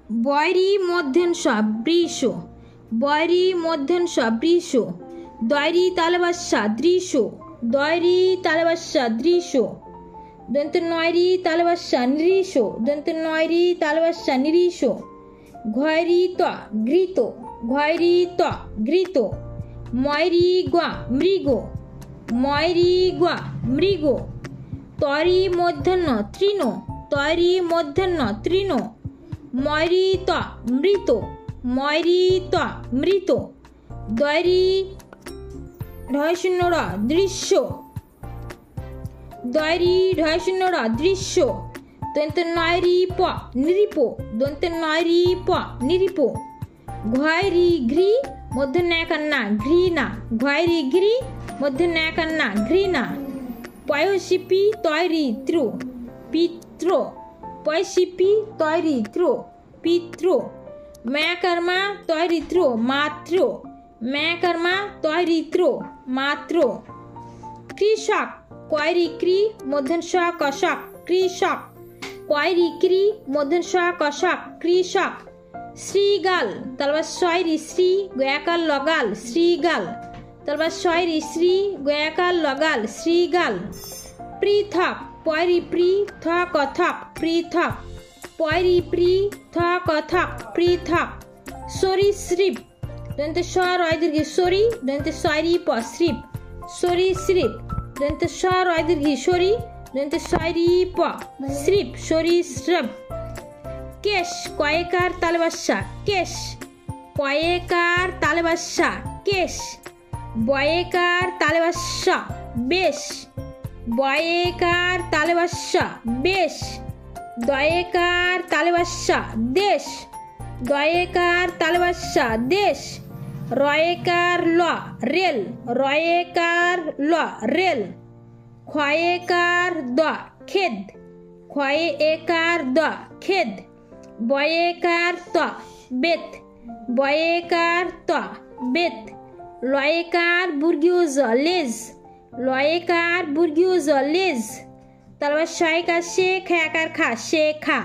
বয়রি মধ্যাংশ বৃষ, বয়রি মধ্যাংশ বৃষ। দয়রি তালবাসা দৃশ, দয়রি তালবাসা দৃশ। দন্ত নয়রি তালবাসা নৃষ, দন্ত নয়রি তালবাসা নৃষ। ঘয়রি ত ঘৃত, ঘয়রি ত ঘৃত। ময়রি গা মৃগ, ময়রি গা মৃগ। তরি মধ্যাহ্ন তৃণ, তরি মধ্যাহ্ন তৃণ। ময়রি ত মৃত, ময়রি ত মৃত। দয়রি ঢয়শূন্য র দৃশ্য, দয়রি ঢয়শূন্য র দৃশ্য। দন্ত নয়রি প নৃপ, দন্ত নয়রি প নৃপ। ঘয়রি ঘৃ মধ্যাহ্ন একান্না ঘৃণা, ঘয়রি ঘৃ মধ্যাহ্ন একান্না ঘৃণা। পয়সিপি তয়রি ত্র পিত্র, পয়সিপি তয়রি ত্র পিত্র। ম্যাকর্মা তয়রি ত্র মাত্র, ম্যাকর্মা তয়রি ত্র মাত্র। কৃষক কয়রি ক্রি মধ্যাংশ কষক কৃষক, কয়রি ক্রি মধ্যাংশ কষক কৃষক। শ্রীগাল তালবা শয়রি শ্রী গয়াকাল লগাল শ্রীগাল, তালবা শয়রি শ্রী গয়াকাল লগাল শ্রীগাল। পৃথক পয়রি প্রি থ কথক পৃথক, পয়রি প্রি থ কথক পৃথক। সরীসৃপ দন্ত স রয় দীর্ঘ সরি, দন্ত শয়রি প শ্রীপ, সরীসৃপ। দন্ত স রয় দীর্ঘ সরি, দন্ত শয়রি প শ্রীপ, সরীসৃপ। কেশ কয়েকার তালবাসা কেশ, কয়েকার তালবাসা কেশ। বয়েকার তালবাসা বেশ, বয়েকার তালবাসা বেশ। দয়েকার তালবাসা দেশ, দয়েকার তালবাসা দেশ। রয়েকার ল রেল, রয়েকার ল রেল। ক্ষয়েকার দ খেদ, ক্ষয়েকার দ খেদ। বয়েকার ত বেত, বয়েকার ত বেত। লয়েকার বুর্গীয় জ লেজ, লয়েকার বুর্গীয় জ লেজ। তালবা শয়কার শে খয়াকার খা শেখা,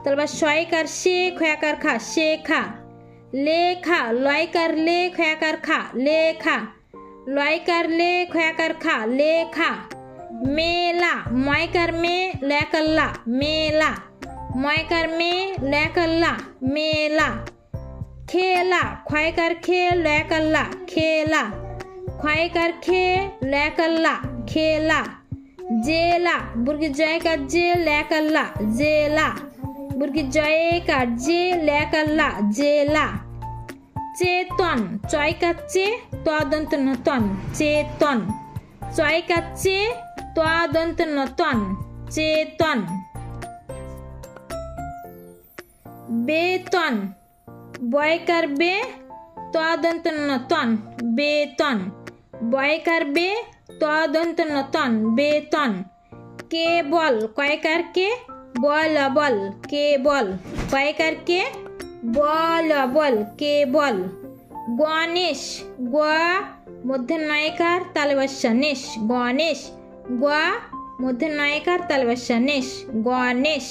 তালবা শয়কার শে খয়াকার খা শেখা। লেখা লয়কার লে খয়াকার খা লেখা, লয়কার লে খয়াকার খা লেখা। মেলা ময়কার মে লেকাল্লা মেলা, ময়কার মে লেকাল্লা মেলা। খেলা ক্ষয়কার খে লেকাল্লা খেলা, ক্ষয়কার খে লেকাল্লা খেলা। জেলা বুর্গি জয়কার যে লেকাল্লা জেলা, বুর্গি জয়কার যে লেকাল্লা জেলা। চেতন চয়কার চে তদন্ত নতন চেতন, চয়কার চে তদন্ত নতন চেতন। বেতন বয়কার বে তদন্ত নতন বেতন, বয়কার বে তদন্ত নতন বেতন। কেবল কয়কার কে বল বল কেবল, কয়কার কে বল বল কেবল। গণেশ গ মধ্যাহ্ন নয়কার তালবাসা নেশ গণেশ, গ মধ্যাহ্ন নয়কার তালবাসা নেশ গণেশ।